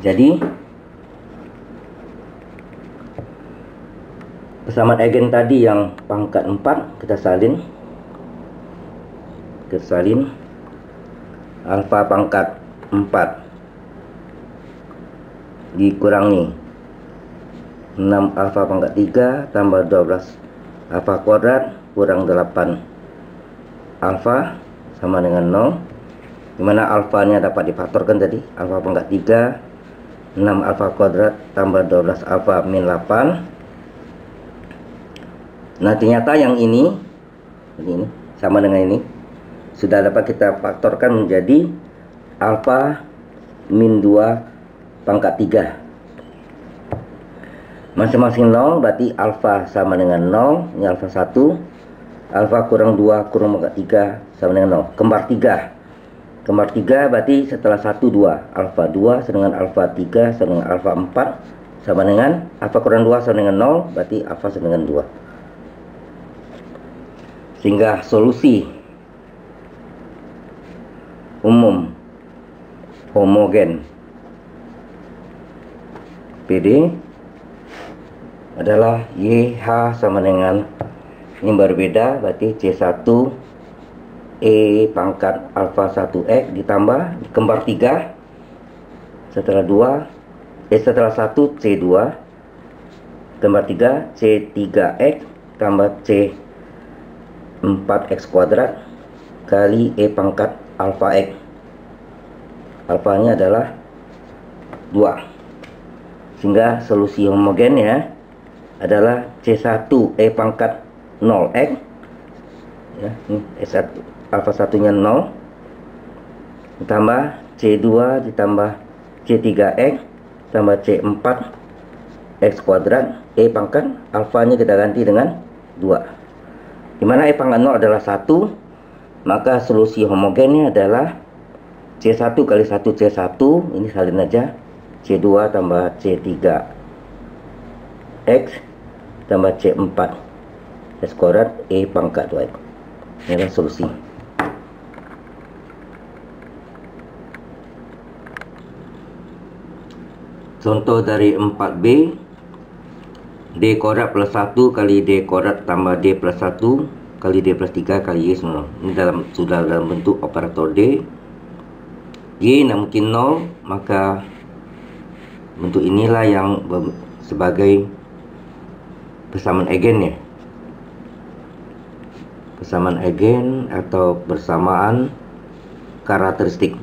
Jadi persamaan eigen tadi yang pangkat 4 kita salin. Alfa pangkat 4 dikurangi 6 alfa pangkat 3 tambah 12 alfa kuadrat kurang 8 alfa sama dengan 0, dimana alfanya dapat difaktorkan tadi. Alfa pangkat 3 6 alfa kuadrat tambah 12 alfa min 8. Nah, ternyata yang ini sama dengan ini sudah dapat kita faktorkan menjadi alfa min 2 pangkat 3. Masing-masing 0, berarti alfa sama dengan 0. Ini alfa 1. Alfa kurang 2 kurang pangkat 3 sama dengan 0. Kembar 3. Kembar 3 berarti setelah 1 2. Alfa 2 sama dengan alfa 3 sama dengan alfa 4 sama dengan alfa kurang 2 sama dengan 0. Berarti alfa sama dengan 2. Sehingga solusi umum homogen PD adalah YH sama dengan, ini berbeda, berarti C1 E pangkat alfa 1X ditambah kembar 3 setelah 1 C2 kembar 3 C3X tambah C4X kuadrat kali E pangkat alfa X. Alfanya adalah 2. Sehingga solusi homogennya adalah C1 E pangkat 0X ya, ini S1 alfa satunya 0 ditambah C2 ditambah C3X tambah C4 X kuadrat E pangkat alfanya kita ganti dengan 2, dimana E pangkat 0 adalah 1, maka solusi homogennya adalah C1 kali 1 C1, ini salin aja, C2 tambah C3 X tambah C4 X kuadrat E pangkat 2X. Ini adalah solusi. Contoh dari 4B, D kuadrat plus 1 kali D kuadrat tambah D plus 1 kali D plus 3 kali Y semua. Ini sudah dalam bentuk operator D. Y tidak mungkin 0, maka bentuk inilah yang sebagai persamaan eigen ya. Persamaan eigen atau persamaan karakteristik.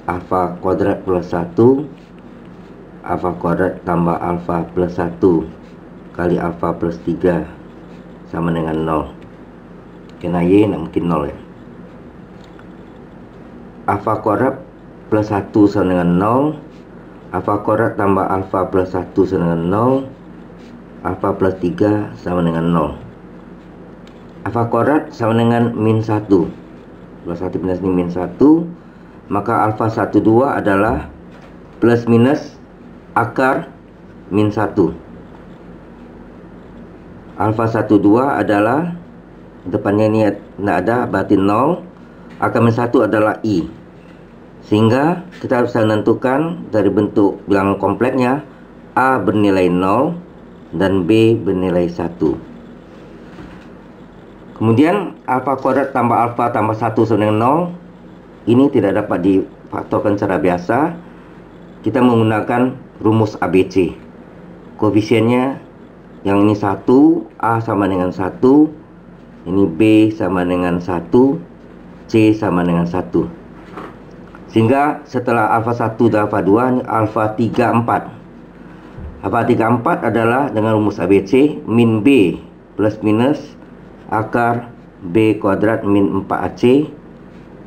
Alfa kuadrat plus 1 alfa kuadrat tambah alfa plus 1 kali alfa plus 3 sama dengan 0. Karena Y tidak mungkin 0 ya. Alfa kuadrat plus 1 sama dengan 0. Alfa kuadrat tambah alfa plus 1 sama dengan 0. Alfa plus 3 sama dengan 0. Alfa kuadrat sama dengan min 1. Plus 1 minus ini min 1. Maka alfa 12 adalah plus minus akar min 1. Alfa 12 adalah depannya ini tidak ada, berarti 0. Akar min 1 adalah I. Sehingga kita bisa menentukan dari bentuk bilangan kompleksnya A bernilai 0 dan B bernilai 1. Kemudian alfa kuadrat tambah alfa tambah 1 sama dengan 0. Ini tidak dapat difaktorkan secara biasa. Kita menggunakan rumus ABC. Koefisiennya yang ini 1, A sama dengan 1, ini B sama dengan 1, C sama dengan 1. Sehingga setelah alfa 1 dan alfa 2, ini alfa 34. Alfa 34 adalah dengan rumus ABC min B plus minus akar B kuadrat min 4AC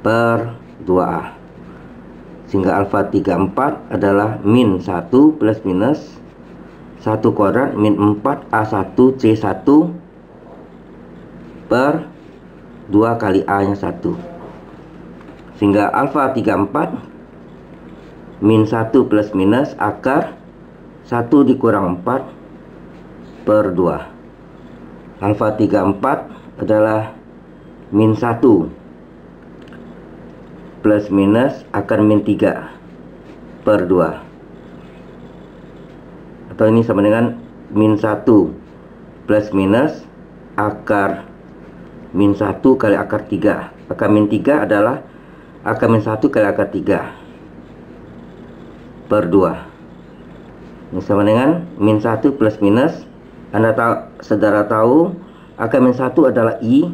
per 2A. Sehingga alfa 34 adalah min 1 plus minus 1 kuadrat min 4A1 C1 per 2 kali A nya 1. Sehingga alfa 34 min 1 plus minus akar 1 dikurang 4 per 2. Alfa 34 adalah min 1 plus minus akar min 3 per 2. atau ini sama dengan min 1 plus minus akar min 1 kali akar 3. Akar min 3 adalah akar min 1 kali akar 3 per 2. Ini sama dengan min 1 plus minus, saudara tahu akar min 1 adalah I,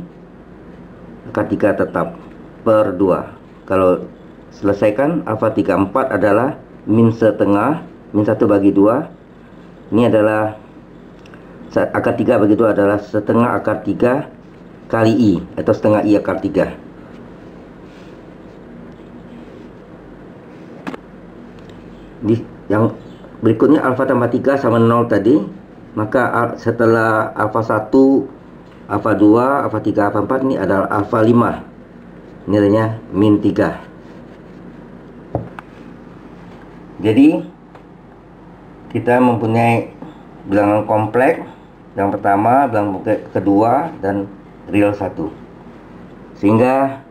akar 3 tetap, per 2. Kalau selesaikan, alfa 34 adalah min setengah, min 1 bagi 2. Ini adalah akar 3 bagi 2 adalah setengah akar 3 kali I, atau setengah I akar 3. Yang berikutnya alfa tambah 3 sama 0 tadi. Maka setelah alfa 1, alfa 2, alfa 3, alfa 4, ini adalah alfa 5. Nilainya min 3. Jadi kita mempunyai bilangan kompleks yang pertama, bilangan kedua, dan real 1. Sehingga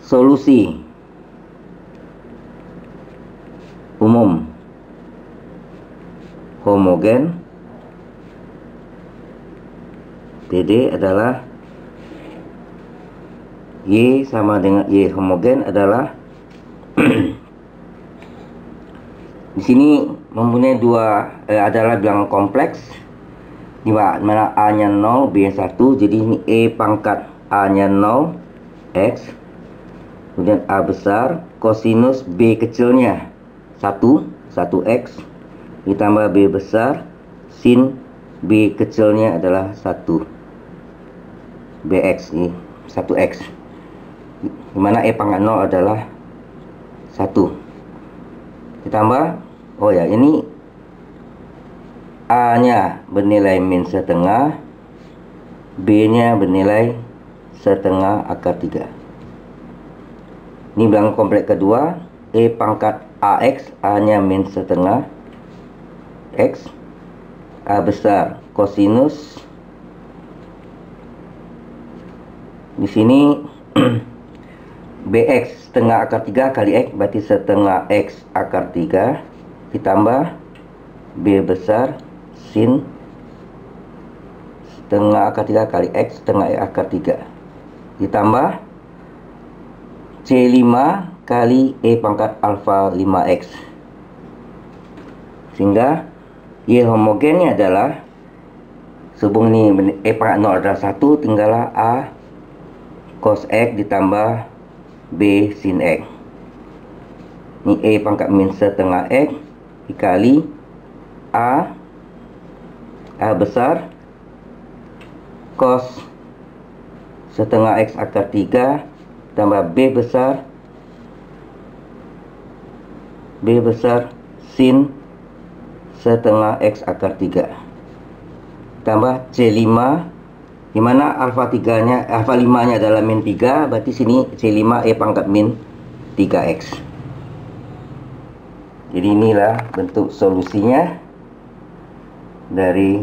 solusi umum homogen PD adalah Y sama dengan Y homogen adalah di sini mempunyai adalah bilangan kompleks di mana A nya 0, B nya 1. Jadi ini E pangkat A nya 0 X, kemudian A besar kosinus B kecilnya 1X ditambah B besar sin B kecilnya adalah 1 BX, ini 1X, dimana E pangkat 0 adalah 1 ditambah, oh ya, ini A nya bernilai min setengah, B nya bernilai setengah akar 3. Ini bilangan kompleks kedua, E pangkat AX, A nya min setengah X, A besar kosinus, di sini BX setengah akar 3 kali X, berarti setengah X akar 3 ditambah B besar sin setengah akar 3 kali X setengah X akar 3 ditambah C5 kali E pangkat alfa 5X, sehingga Y homogennya adalah, sehubung ini E pangkat 0 adalah 1, tinggallah A cos X ditambah B sin X. Ini E pangkat min setengah X dikali A besar cos setengah X akar 3 tambah B besar sin setengah X akar 3 tambah C5, dimana alfa 5 nya adalah min 3, berarti sini C5 E pangkat min 3X. Jadi inilah bentuk solusinya dari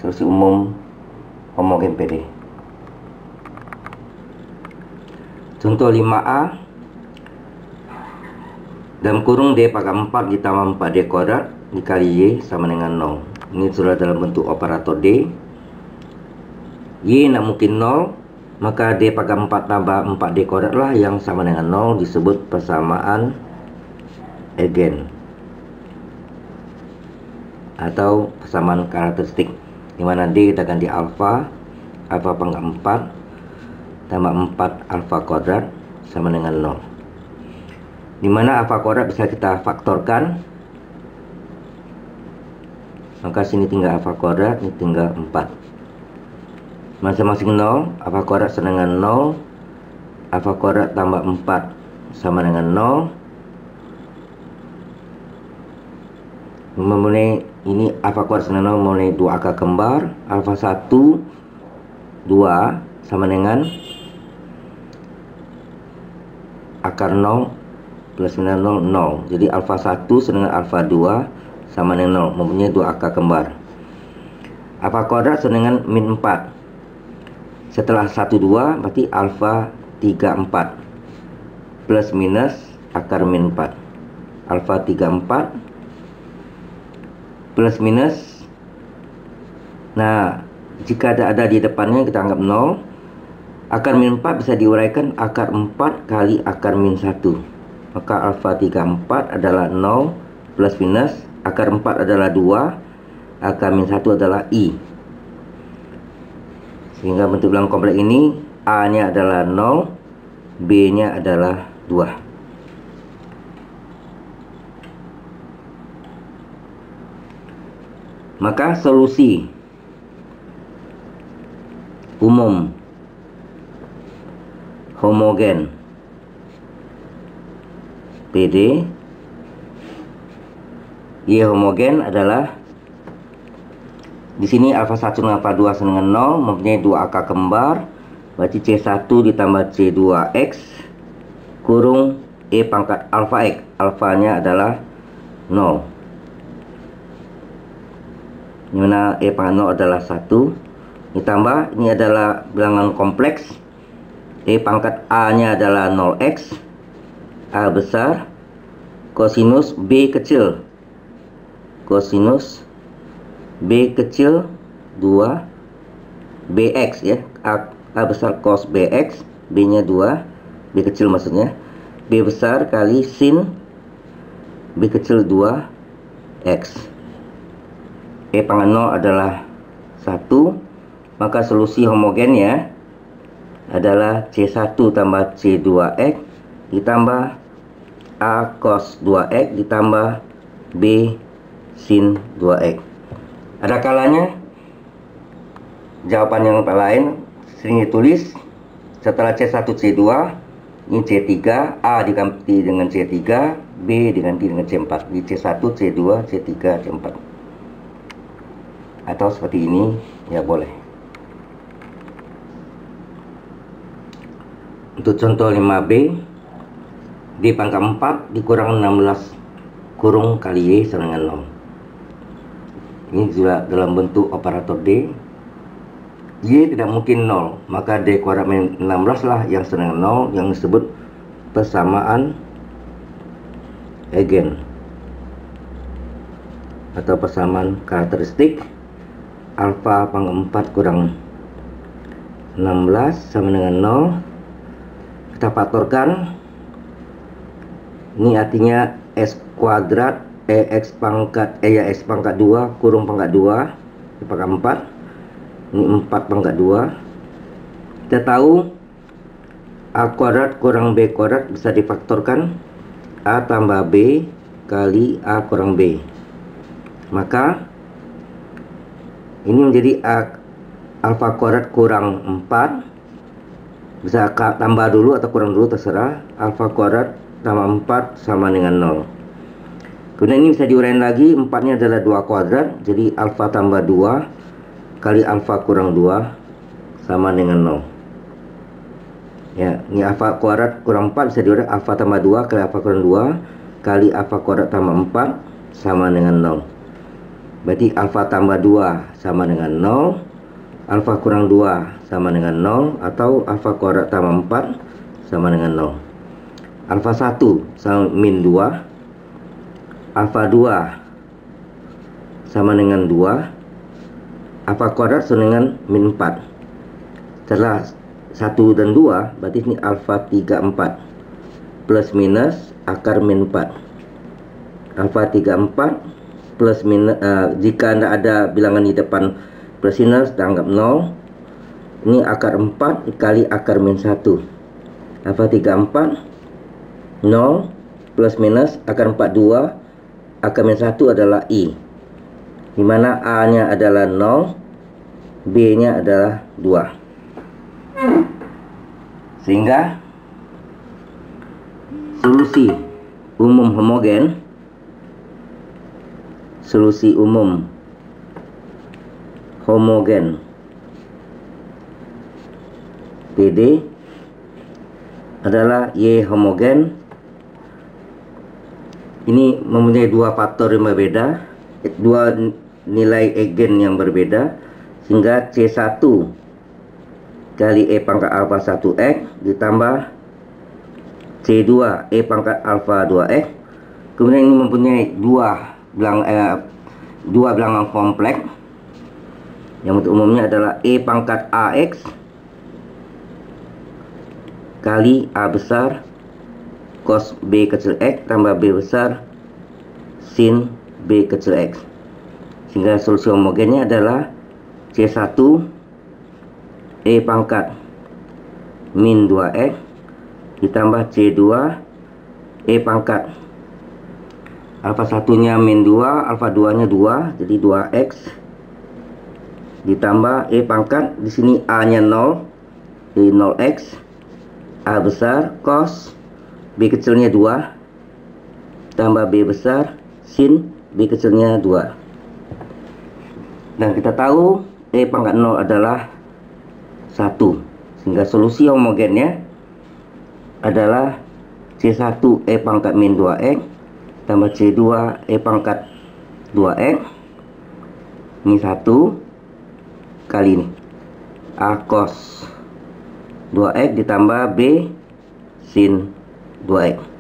solusi umum homogen PD. Contoh 5A, dalam kurung D pangkat 4 ditambah 4D kuadrat dikali Y sama dengan 0. Ini sudah dalam bentuk operator D. Y nak mungkin 0, maka D pangkat 4 tambah 4D kuadrat lah yang sama dengan 0, disebut persamaan eigen atau persamaan karakteristik, dimana D kita ganti alfa pangkat 4 tambah 4 alfa kuadrat sama dengan 0, dimana alfa kuadrat bisa kita faktorkan, maka sini tinggal alfa kuadrat, ini tinggal 4, masing-masing 0, alfa kuadrat sama dengan 0, alfa kuadrat tambah 4 sama dengan 0. Memulai ini alfa kuadrat sama dengan 0 memulai 2 akar kembar, alfa 1 2 sama dengan akar 0 plus 0 0. Jadi alfa 1 sama dengan alfa 2 sama dengan 0, mempunyai 2 akar kembar. Alfa kuadrat sama dengan min 4. Setelah 1 2 berarti alfa 3 4 plus minus akar min 4. Alfa 3 4 plus minus. Nah, jika ada di depannya kita anggap 0. Akar min 4 bisa diuraikan akar 4 kali akar min 1. Maka alfa 34 adalah 0 plus minus. Akar 4 adalah 2. Akar min 1 adalah I. Sehingga bentuk bilangan kompleks ini A nya adalah 0, B nya adalah 2. Maka solusi umum homogen PD Y homogen adalah di sini alfa 1 dengan alfa 2 sama dengan 0 mempunyai dua angka kembar, berarti C1 ditambah C2X kurung E pangkat alfa X, alfanya adalah 0, dimana E pangkat 0 adalah 1, ditambah ini adalah bilangan kompleks, E pangkat A nya adalah 0x, A besar, kosinus B kecil, kosinus B kecil 2 BX ya, A besar cos BX, B nya 2, B kecil maksudnya, B besar kali sin B kecil 2X. E pangkat 0 adalah 1, maka solusi homogennya adalah C1 tambah C2X ditambah A cos 2X ditambah B sin 2X. Ada kalanya jawaban yang lain sering ditulis setelah C1 C2 ini C3, A diganti dengan C3, B diganti dengan C4, di C1 C2 C3 C4, atau seperti ini ya boleh. Untuk contoh 5B, D pangkat 4 dikurang 16 kurung kali Y sama dengan 0. Ini juga dalam bentuk operator D. Y tidak mungkin 0, maka D kuadrat min 16 lah yang sama dengan 0, yang disebut persamaan eigen atau persamaan karakteristik. Alfa pangkat 4 kurang 16 sama dengan 0. Kita faktorkan. Ini artinya S kuadrat X pangkat X pangkat 2 kurung pangkat 2 di pangkat 4. Ini 4 pangkat 2. Kita tahu A kuadrat kurang B kuadrat bisa difaktorkan A tambah B kali A kurang B. Maka ini menjadi alfa kuadrat kurang 4. Bisa tambah dulu atau kurang dulu terserah. Alfa kuadrat tambah 4 sama dengan 0. Kemudian ini bisa diuraikan lagi, 4 nya adalah 2 kuadrat, jadi alfa tambah 2 kali alfa kurang 2 sama dengan 0. Ya, ini alfa kuadrat kurang 4 bisa diuraikan alfa tambah 2 kali alfa kurang 2 kali alfa kuadrat tambah 4 sama dengan 0. Berarti alfa tambah 2 sama dengan 0, alfa kurang 2 sama dengan 0, atau alfa kuadrat tambah 4 sama dengan 0. Alfa 1 sama min 2, alfa 2 sama dengan 2, alfa kuadrat sama dengan min 4. Setelah 1 dan 2 berarti ini alfa 34 plus minus akar min 4. Alfa 34 plus minus, jika tidak ada bilangan di depan plus minus kita anggap 0. Ini akar 4 dikali akar min 1. Alfa 34 0 plus minus akar 42, akar min 1 adalah I, dimana A nya adalah 0, B nya adalah 2. Sehingga solusi umum homogen, solusi umum homogen PD adalah Y homogen. Ini mempunyai dua faktor yang berbeda, dua nilai eigen yang berbeda, sehingga C1 kali E pangkat alfa 1X ditambah C2 E pangkat alfa 2X. Kemudian ini mempunyai dua dua bilangan kompleks yang bentuk umumnya adalah E pangkat AX kali A besar cos B kecil X tambah B besar sin B kecil X, sehingga solusi homogennya adalah C1 E pangkat min 2X ditambah C2 E pangkat alfa satunya min 2, alfa 2 nya 2, jadi 2X ditambah E pangkat, di sini A nya 0, jadi 0X A besar cos B kecilnya 2 tambah B besar sin B kecilnya 2. Dan kita tahu E pangkat 0 adalah 1, sehingga solusi homogennya adalah C1 E pangkat min 2X tambah C2 E pangkat 2X, ini 1 kali ini A cos 2X ditambah B sin 2X.